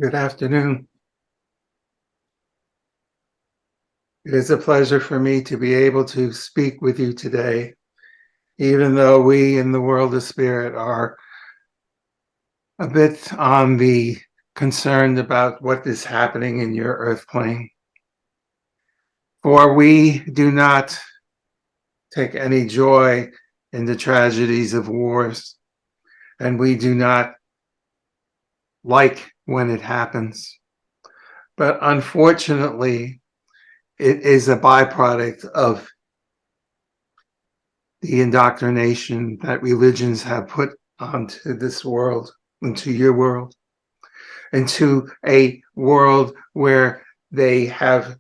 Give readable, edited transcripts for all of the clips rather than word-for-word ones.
Good afternoon. It is a pleasure for me to be able to speak with you today, even though we in the world of spirit are a bit on the concerned about what is happening in your earth plane. For we do not take any joy in the tragedies of wars, and we do not like when it happens. But unfortunately, it is a byproduct of the indoctrination that religions have put onto this world, into your world, into a world where they have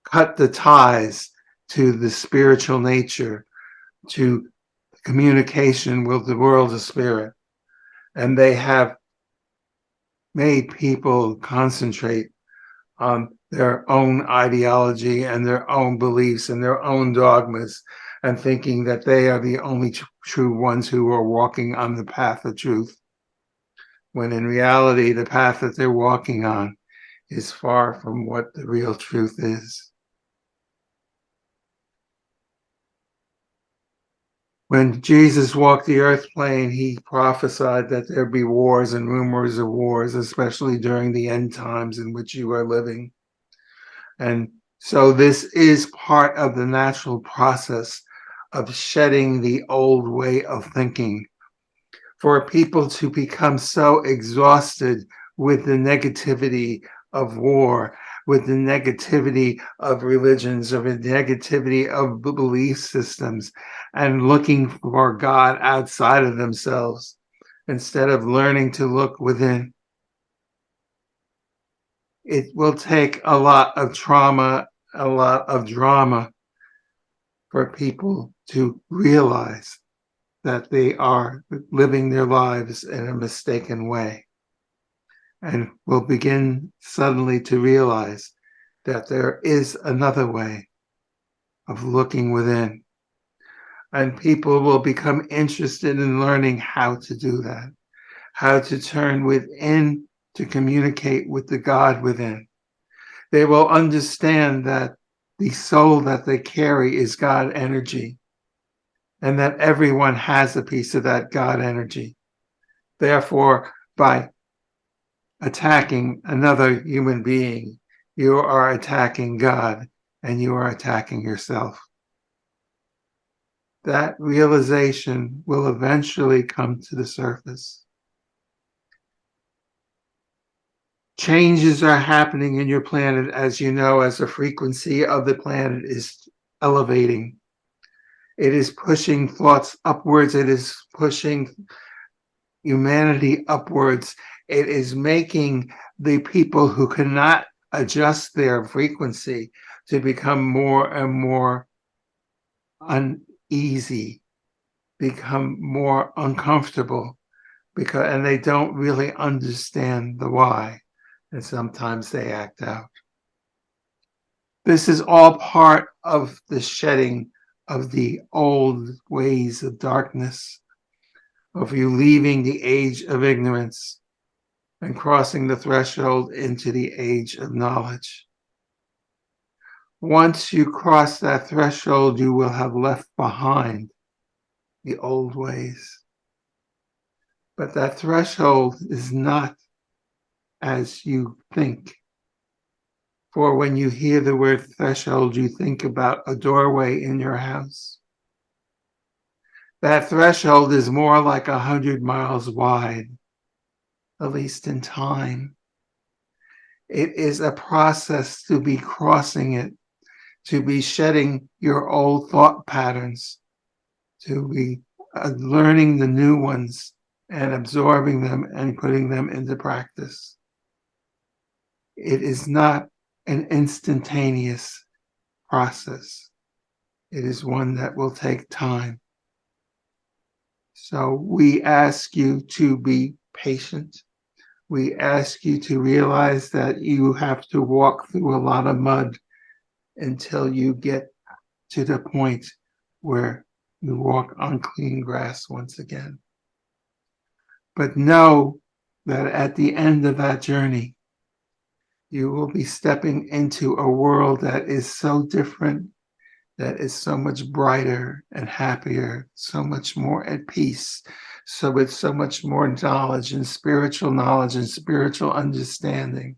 cut the ties to the spiritual nature, to communication with the world of spirit. And they have made people concentrate on their own ideology and their own beliefs and their own dogmas, and thinking that they are the only true ones who are walking on the path of truth, when in reality the path that they're walking on is far from what the real truth is. When Jesus walked the earth plane, he prophesied that there'd be wars and rumors of wars, especially during the end times in which you are living. And so this is part of the natural process of shedding the old way of thinking. For people to become so exhausted with the negativity of war, with the negativity of religions, or the negativity of belief systems, and looking for God outside of themselves, instead of learning to look within. It will take a lot of trauma, a lot of drama for people to realize that they are living their lives in a mistaken way, and will begin suddenly to realize that there is another way of looking within. And people will become interested in learning how to do that, how to turn within to communicate with the God within. They will understand that the soul that they carry is God energy, and that everyone has a piece of that God energy. Therefore, by attacking another human being, you are attacking God, and you are attacking yourself. That realization will eventually come to the surface. Changes are happening in your planet, as you know, as the frequency of the planet is elevating. It is pushing thoughts upwards. It is pushing humanity upwards. It is making the people who cannot adjust their frequency to become more and more uneasy, become more uncomfortable, and they don't really understand the why, and sometimes they act out. This is all part of the shedding of the old ways of darkness, of you leaving the age of ignorance and crossing the threshold into the age of knowledge. Once you cross that threshold, you will have left behind the old ways. But that threshold is not as you think. For when you hear the word threshold, you think about a doorway in your house. That threshold is more like 100 miles wide, at least in time. It is a process to be crossing it, to be shedding your old thought patterns, to be learning the new ones and absorbing them and putting them into practice. It is not an instantaneous process. It is one that will take time. So we ask you to be patient. We ask you to realize that you have to walk through a lot of mud until you get to the point where you walk on clean grass once again. But know that at the end of that journey, you will be stepping into a world that is so different, that is so much brighter and happier, so much more at peace, so with so much more knowledge and spiritual understanding,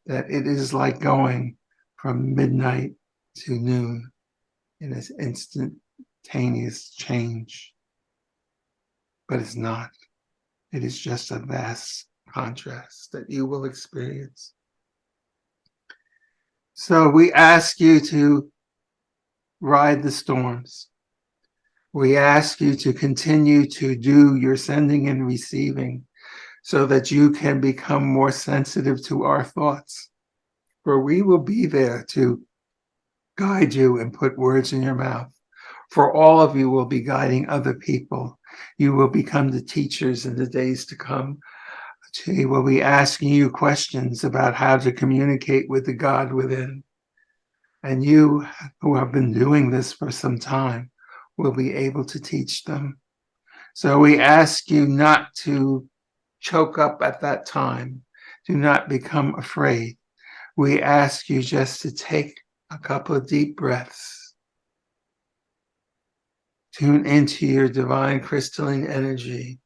that it is like going from midnight to noon in this instantaneous change. But it's not. It is just a vast contrast that you will experience. So we ask you to ride the storms. We ask you to continue to do your sending and receiving so that you can become more sensitive to our thoughts. For we will be there to guide you and put words in your mouth. For all of you will be guiding other people. You will become the teachers in the days to come. We will be asking you questions about how to communicate with the God within. And you who have been doing this for some time will be able to teach them. So we ask you not to choke up at that time. Do not become afraid. We ask you just to take a couple of deep breaths. Tune into your divine crystalline energy.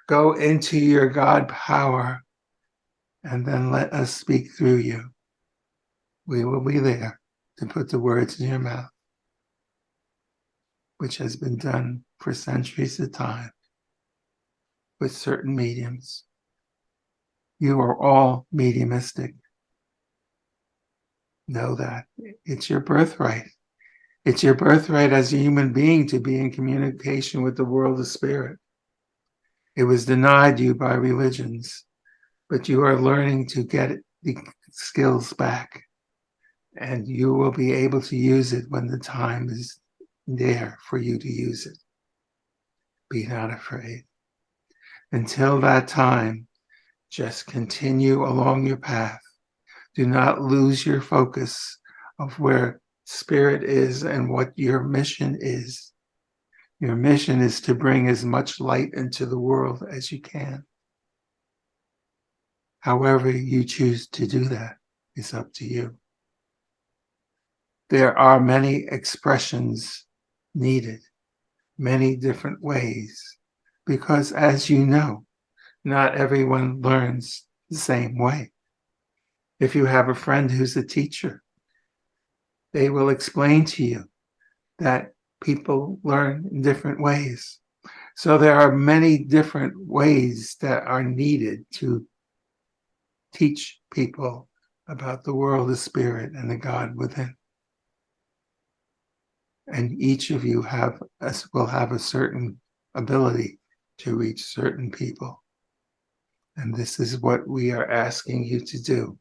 Go into your God power, and then let us speak through you. We will be there to put the words in your mouth, which has been done for centuries of time with certain mediums. You are all mediumistic. Know that. It's your birthright. It's your birthright as a human being to be in communication with the world of spirit. It was denied you by religions, but you are learning to get the skills back, and you will be able to use it when the time is there for you to use it. Be not afraid. Until that time, just continue along your path. Do not lose your focus of where spirit is and what your mission is. Your mission is to bring as much light into the world as you can. However you choose to do that is up to you. There are many expressions needed, many different ways, because as you know, not everyone learns the same way. If you have a friend who's a teacher, they will explain to you that people learn in different ways. So there are many different ways that are needed to teach people about the world of spirit and the God within. And each of you will have a certain ability to reach certain people. And this is what we are asking you to do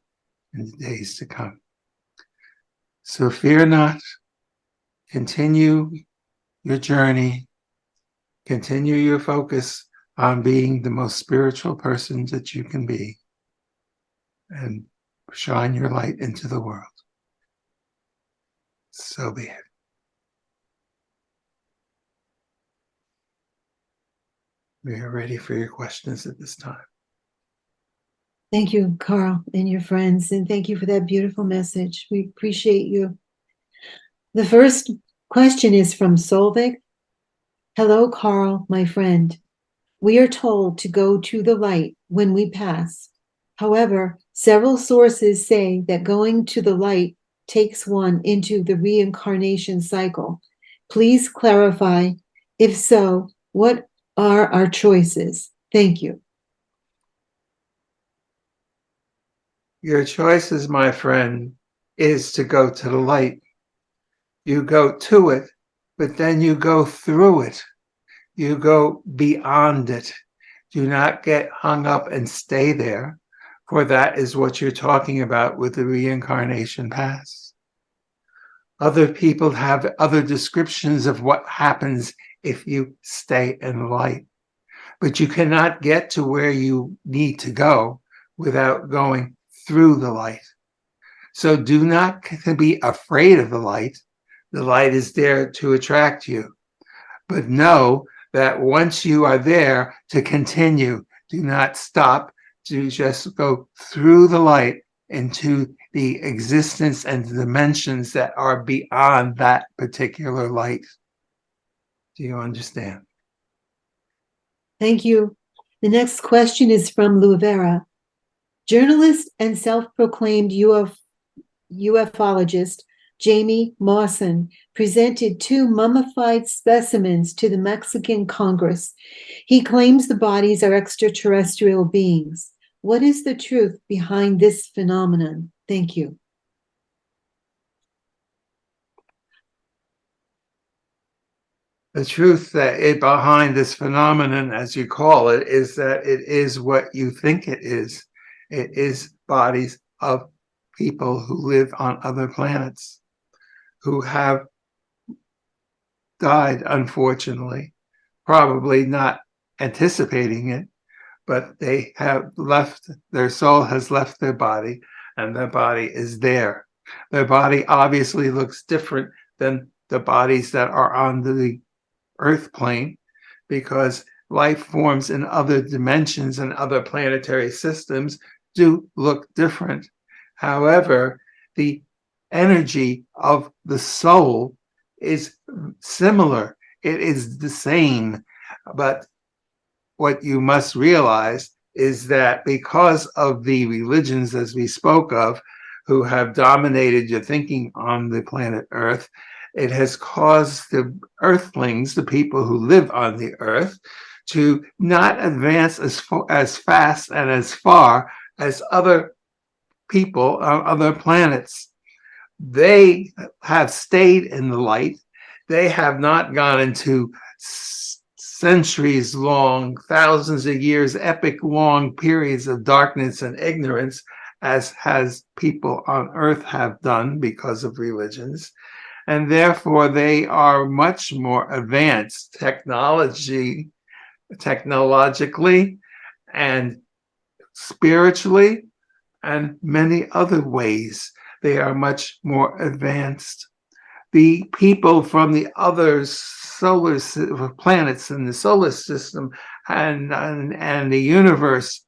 in the days to come. So fear not. Continue your journey. Continue your focus on being the most spiritual person that you can be, and shine your light into the world. So be it. We are ready for your questions at this time. Thank you, Carl, and your friends, and thank you for that beautiful message. We appreciate you. The first question is from Solvik. Hello, Carl, my friend. We are told to go to the light when we pass. However, several sources say that going to the light takes one into the reincarnation cycle. Please clarify. If so, what are our choices? Thank you. Your choices, my friend, is to go to the light. You go to it, but then you go through it. You go beyond it. Do not get hung up and stay there, for that is what you're talking about with the reincarnation pass. Other people have other descriptions of what happens if you stay in light. But you cannot get to where you need to go without going through the light. So do not be afraid of the light. The light is there to attract you. But know that once you are there, to continue. Do not stop. to just go through the light into the existence and dimensions that are beyond that particular light. Do you understand? Thank you. The next question is from Luvera. Journalist and self-proclaimed ufologist Jamie Mawson presented 2 mummified specimens to the Mexican Congress. He claims the bodies are extraterrestrial beings. What is the truth behind this phenomenon? Thank you. The truth behind this phenomenon, as you call it, is that it is what you think it is. It is bodies of people who live on other planets, who have died, unfortunately, probably not anticipating it, but they have left, their soul has left their body, and their body is there. Their body obviously looks different than the bodies that are on the Earth plane, because life forms in other dimensions and other planetary systems do look different. However, the energy of the soul is similar. It is the same. But what you must realize is that because of the religions, as we spoke of, who have dominated your thinking on the planet Earth, it has caused the earthlings, the people who live on the earth, to not advance as fast and as far as other people on other planets. They have stayed in the light. They have not gone into centuries long, thousands of years, epic long periods of darkness and ignorance, as has people on earth have done because of religions. And therefore, they are much more advanced technologically and spiritually, and many other ways. They are much more advanced. The people from the other solar planets in the solar system and the universe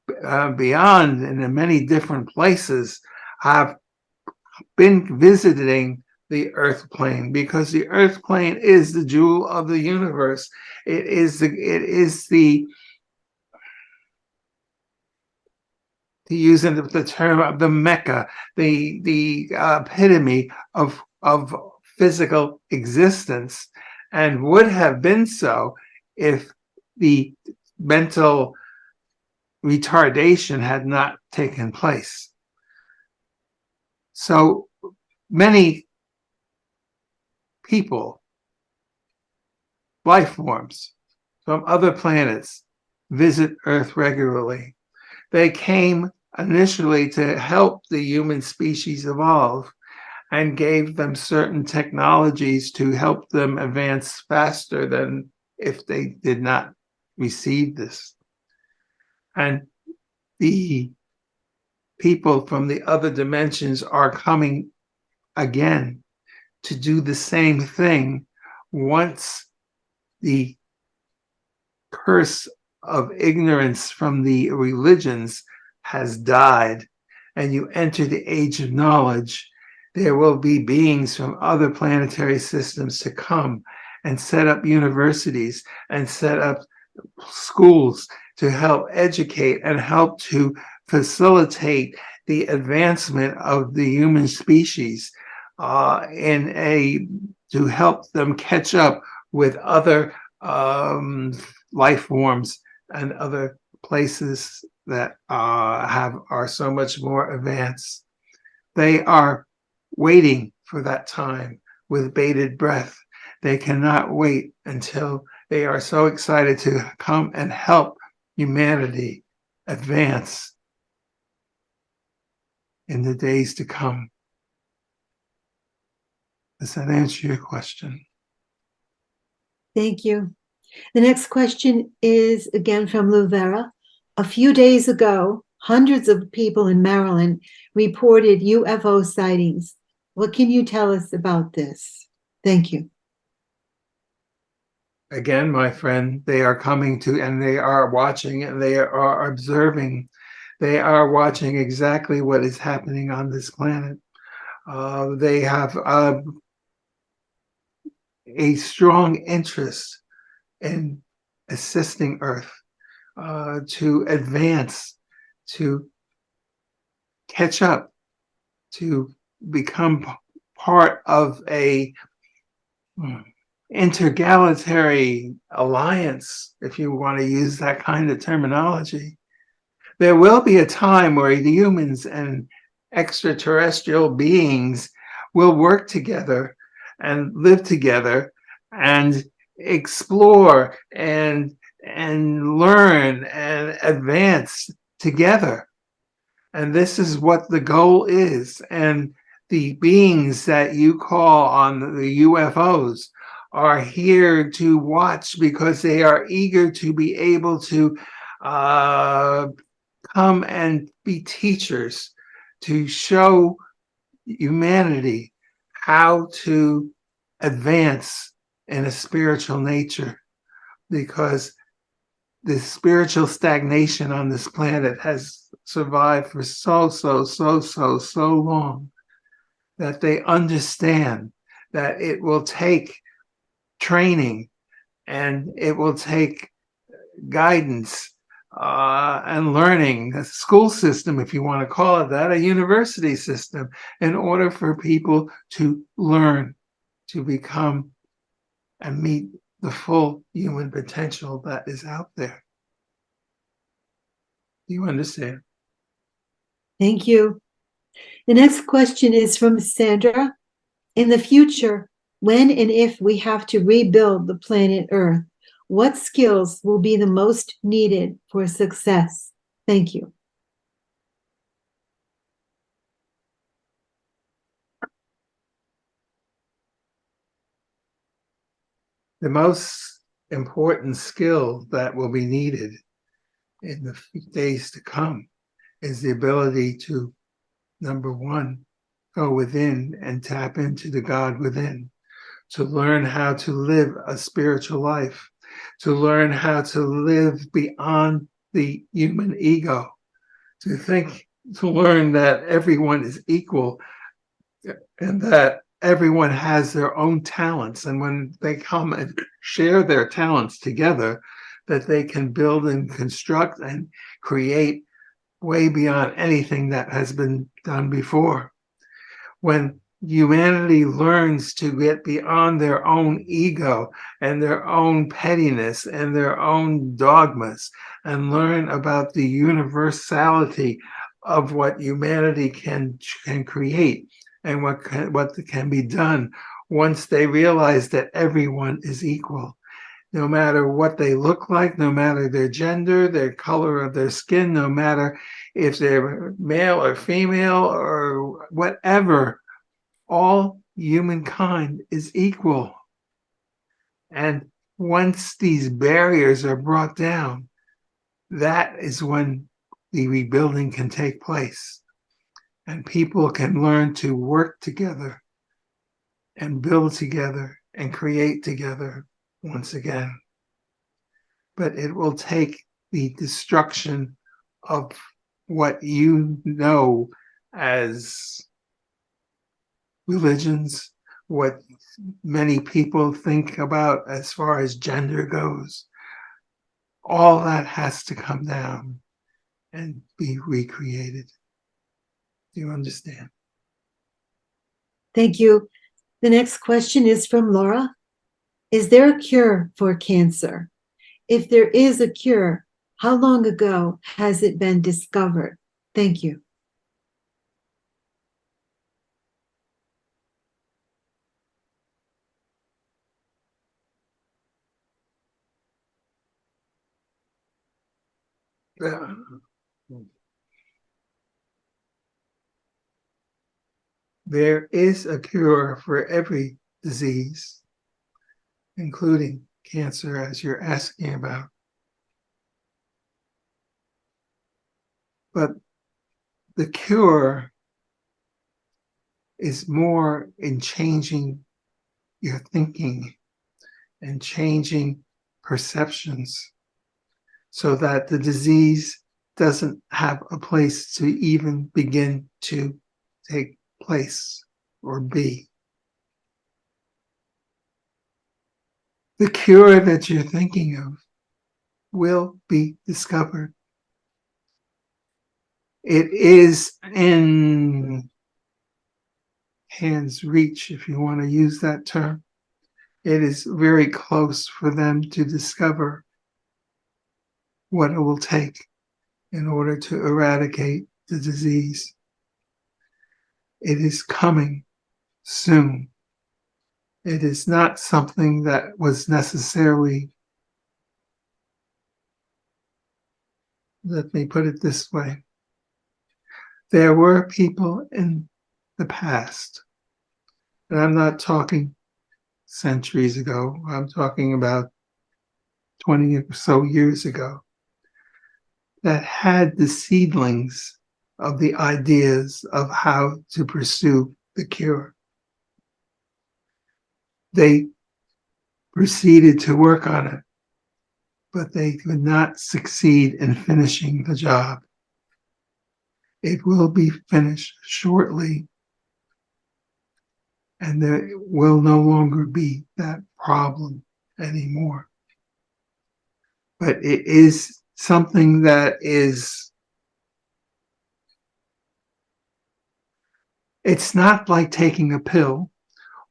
beyond, in the many different places, have been visiting the Earth plane, because the Earth plane is the jewel of the universe. It is the to use the term of the Mecca, the epitome of physical existence, and would have been so if the mental retardation had not taken place. So many people, life forms from other planets, visit Earth regularly. They came initially to help the human species evolve, and gave them certain technologies to help them advance faster than if they did not receive this. And the people from the other dimensions are coming again to do the same thing once the curse of ignorance from the religions has died and you enter the age of knowledge. There will be beings from other planetary systems to come and set up universities and set up schools to help educate and help to facilitate the advancement of the human species to help them catch up with other life forms and other places that are so much more advanced. They are waiting for that time with bated breath. They cannot wait until they are so excited to come and help humanity advance in the days to come. Does that answer your question? Thank you. The next question is again from Luvera. A few days ago, hundreds of people in Maryland reported UFO sightings. What can you tell us about this? Thank you. Again, my friend, they are coming to, and they are watching, and they are observing. They are watching exactly what is happening on this planet. They have a strong interest in assisting Earth to advance, to catch up, to become part of a intergalactic alliance, if you want to use that kind of terminology. There will be a time where the humans and extraterrestrial beings will work together and live together and explore and learn and advance together. And this is what the goal is. And the beings that you call on the UFOs are here to watch because they are eager to be able to come and be teachers, to show humanity how to advance in a spiritual nature, because the spiritual stagnation on this planet has survived for so long that they understand that it will take training and it will take guidance and learning, a school system, if you want to call it that, a university system, in order for people to learn, to become and meet the full human potential that is out there. Do you understand? Thank you. The next question is from Sandra. In the future, when and if we have to rebuild the planet Earth, what skills will be the most needed for success? Thank you. The most important skill that will be needed in the days to come is the ability to, number one, go within and tap into the God within, to learn how to live a spiritual life, to learn how to live beyond the human ego, to learn that everyone is equal and that everyone has their own talents. And when they come and share their talents together, that they can build and construct and create way beyond anything that has been done before. When humanity learns to get beyond their own ego and their own pettiness and their own dogmas and learn about the universality of what humanity can create and what can be done once they realize that everyone is equal, no matter what they look like, no matter their gender, their color of their skin, no matter if they're male or female or whatever, all humankind is equal. And once these barriers are brought down, that is when the rebuilding can take place. And people can learn to work together and build together and create together once again. But it will take the destruction of what you know as religions, what many people think about as far as gender goes. All that has to come down and be recreated. Do you understand? Thank you. The next question is from Laura. Is there a cure for cancer? If there is a cure, how long ago has it been discovered? Thank you. There is a cure for every disease, including cancer, as you're asking about. But the cure is more in changing your thinking and changing perceptions so that the disease doesn't have a place to even begin to take place or be. The cure that you're thinking of will be discovered. It is in hand's reach, if you want to use that term. It is very close for them to discover what it will take in order to eradicate the disease. It is coming soon. It is not something that was necessarily, let me put it this way. There were people in the past, and I'm not talking centuries ago, I'm talking about 20 or so years ago, that had the seedlings of the ideas of how to pursue the cure. They proceeded to work on it, but they could not succeed in finishing the job. It will be finished shortly, and there will no longer be that problem anymore. But it is something that is, it's not like taking a pill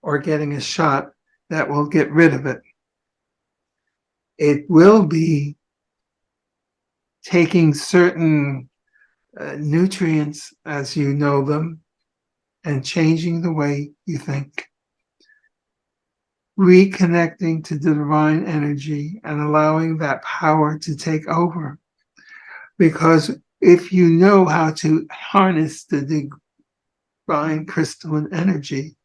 or getting a shot that will get rid of it. It will be taking certain nutrients as you know them and changing the way you think. Reconnecting to the divine energy and allowing that power to take over. Because if you know how to harness the divine crystalline energy,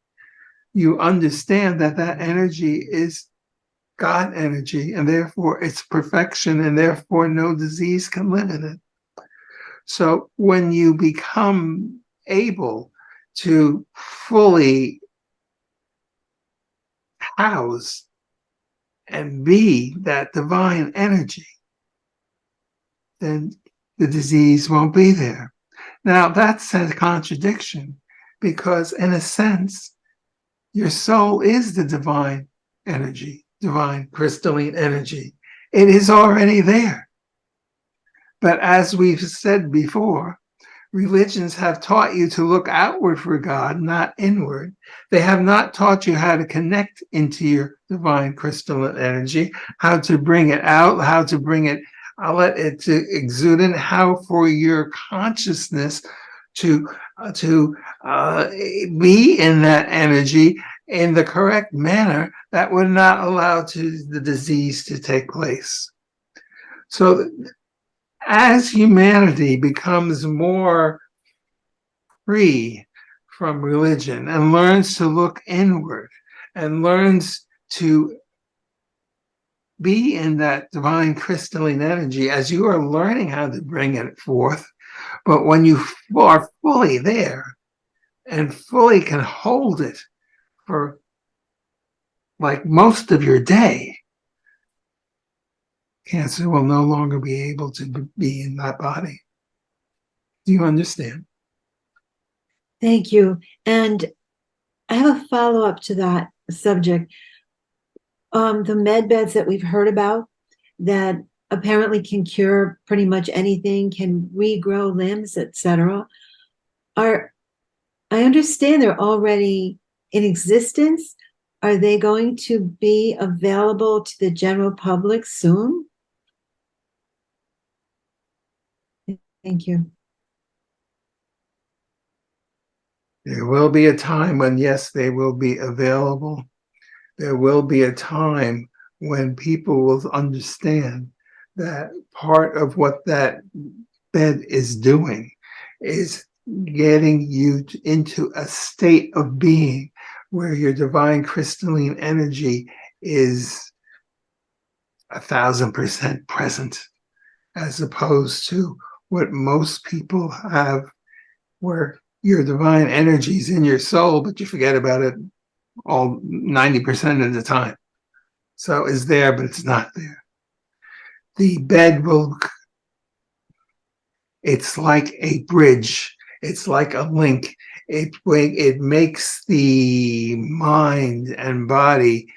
you understand that that energy is God energy, and therefore it's perfection, and therefore no disease can live in it. So when you become able to fully house and be that divine energy, then the disease won't be there. Now, that's a contradiction because, in a sense, your soul is the divine energy, divine crystalline energy. It is already there. But as we've said before, religions have taught you to look outward for God, not inward. They have not taught you how to connect into your divine crystalline energy, how to bring it out, how to bring it, let it to exude in, how for your consciousness to be in that energy in the correct manner that would not allow to the disease to take place. So as humanity becomes more free from religion and learns to look inward and learns to be in that divine crystalline energy, as you are learning how to bring it forth, but when you are fully there and fully can hold it for like most of your day, cancer will no longer be able to be in that body. Do you understand? Thank you. And I have a follow-up to that subject. The med beds that we've heard about that apparently can cure pretty much anything, can regrow limbs, etc. I understand they're already in existence. Are they going to be available to the general public soon? Thank you. There will be a time when, yes, they will be available. There will be a time when people will understand that part of what that bed is doing is getting you into a state of being where your divine crystalline energy is 1,000% present, as opposed to what most people have, where your divine energy is in your soul, but you forget about it all 90% of the time. So it's there, but it's not there. The bed will It's like a bridge. It's like a link. It makes the mind and body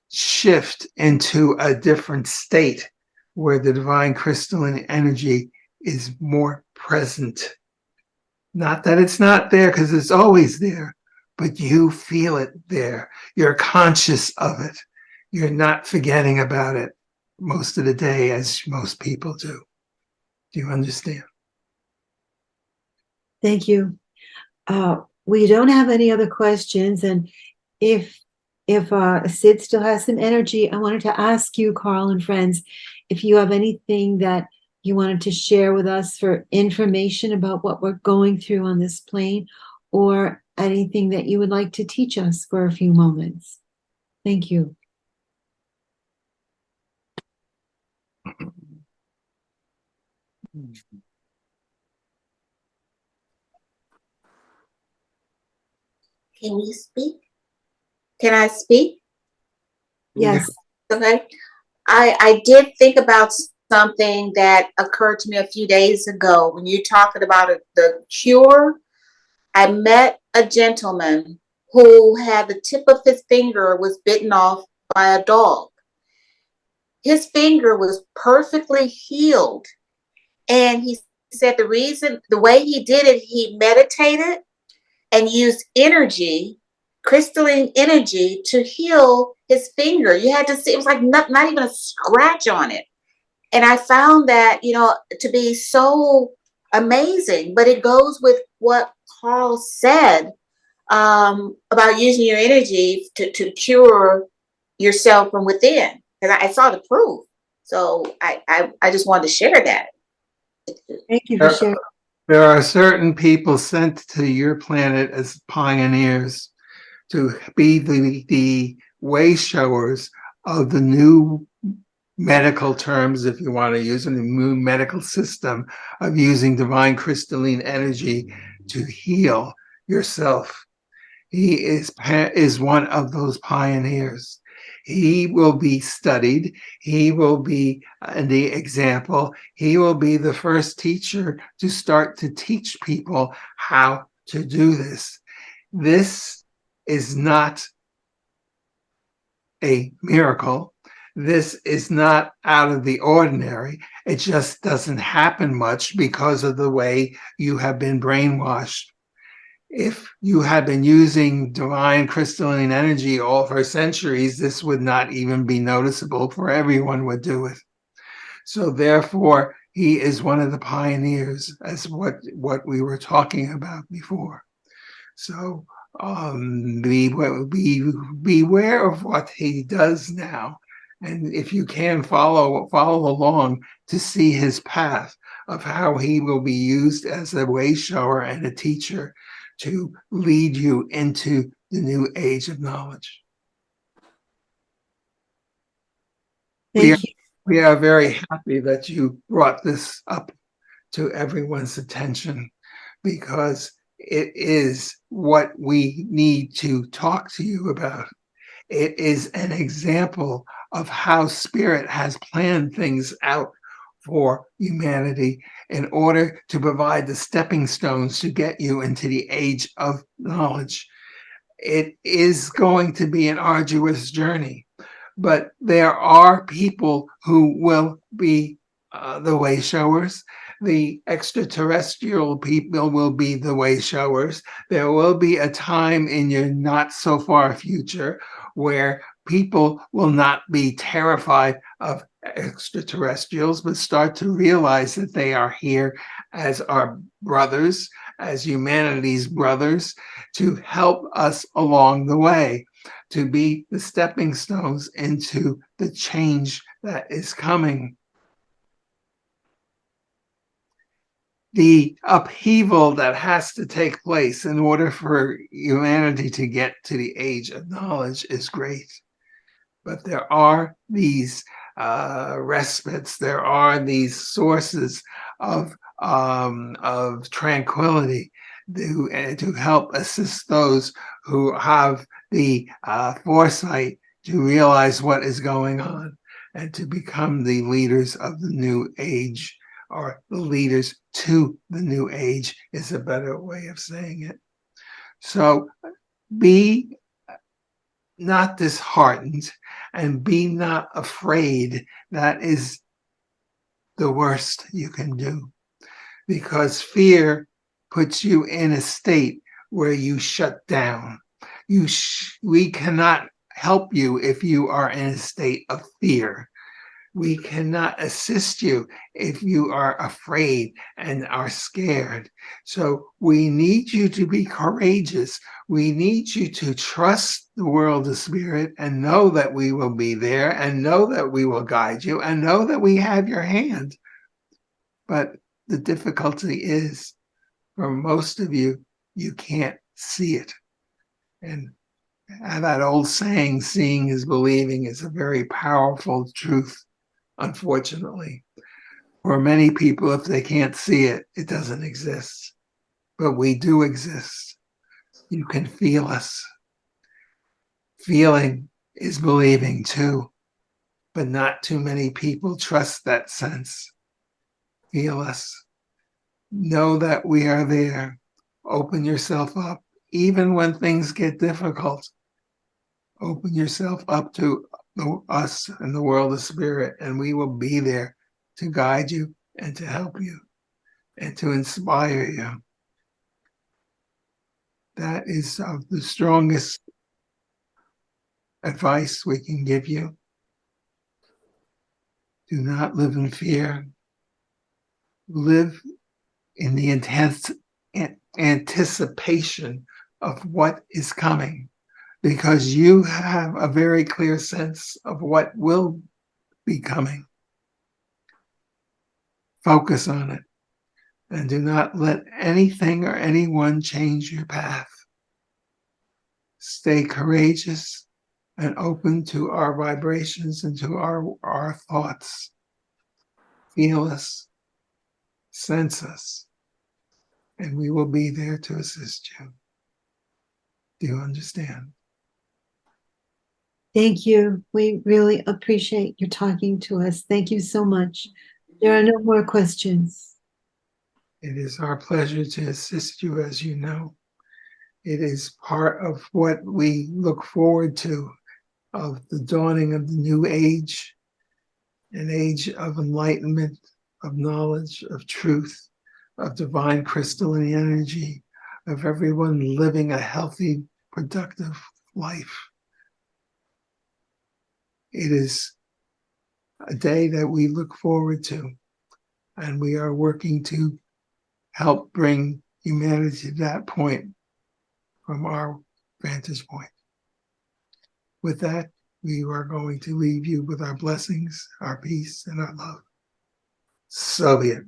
shift into a different state where the divine crystalline energy is more present. Not that it's not there, because it's always there, but you feel it there. You're conscious of it. You're not forgetting about it most of the day, as most people do. Do you understand? Thank you. We don't have any other questions, and if Sid still has some energy, I wanted to ask you, Carl and friends, if you have anything that you wanted to share with us for information about what we're going through on this plane, or anything that you would like to teach us for a few moments. Thank you. Can you speak? Can I speak? Yes. Okay. I did think about something that occurred to me a few days ago when you're talking about the cure. I met a gentleman who had the tip of his finger was bitten off by a dog. His finger was perfectly healed. And he said the way he did it, he meditated and used energy, crystalline energy, to heal his finger. You had to see, it was like not even a scratch on it. And I found that, to be so amazing. But it goes with what Carl said, about using your energy to cure yourself from within. Because I saw the proof. So I just wanted to share that. Thank you for sharing. There are certain people sent to your planet as pioneers to be the way showers of the new medical terms, if you want to use it, the new medical system of using divine crystalline energy to heal yourself. He is one of those pioneers. He will be studied. He will be the example. He will be the first teacher to start to teach people how to do this. This is not a miracle. This is not out of the ordinary. It just doesn't happen much because of the way you have been brainwashed. If you had been using divine crystalline energy all for centuries, this would not even be noticeable, for everyone would do it. So therefore, he is one of the pioneers, as what we were talking about before. So beware of what he does now. And if you can follow along to see his path of how he will be used as a way shower and a teacher to lead you into the new age of knowledge. Thank you. We are very happy that you brought this up to everyone's attention, because it is what we need to talk to you about. It is an example of how Spirit has planned things out for humanity in order to provide the stepping stones to get you into the age of knowledge. It is going to be an arduous journey, but there are people who will be the way showers. The extraterrestrial people will be the way showers. There will be a time in your not so far future where people will not be terrified of extraterrestrials, but start to realize that they are here as our brothers, as humanity's brothers, to help us along the way, to be the stepping stones into the change that is coming. The upheaval that has to take place in order for humanity to get to the age of knowledge is great. But there are these respites, there are these sources of tranquility to help assist those who have the foresight to realize what is going on and to become the leaders of the new age or the leaders to the new age is a better way of saying it. So be not disheartened and be not afraid. That is the worst you can do, because fear puts you in a state where you shut down. We cannot help you if you are in a state of fear. We cannot assist you if you are afraid and are scared. So we need you to be courageous. We need you to trust the world of spirit and know that we will be there and know that we will guide you and know that we have your hand. But the difficulty is, for most of you, you can't see it. And that old saying, seeing is believing, is a very powerful truth. Unfortunately, for many people, if they can't see it, it doesn't exist. But we do exist. You can feel us. Feeling is believing too, but not too many people trust that sense. Feel us. Know that we are there. Open yourself up, even when things get difficult. Open yourself up to us and the world of spirit, and we will be there to guide you and to help you and to inspire you. That is the strongest advice we can give you. Do not live in fear. Live in the intense anticipation of what is coming, because you have a very clear sense of what will be coming. Focus on it and do not let anything or anyone change your path. Stay courageous and open to our vibrations and to our thoughts. Feel us, sense us, and we will be there to assist you. Do you understand? Thank you. We really appreciate you talking to us. Thank you so much. There are no more questions. It is our pleasure to assist you, as you know. It is part of what we look forward to, of the dawning of the new age, an age of enlightenment, of knowledge, of truth, of divine crystalline energy, of everyone living a healthy, productive life. It is a day that we look forward to, and we are working to help bring humanity to that point from our vantage point. With that, we are going to leave you with our blessings, our peace, and our love. So be it.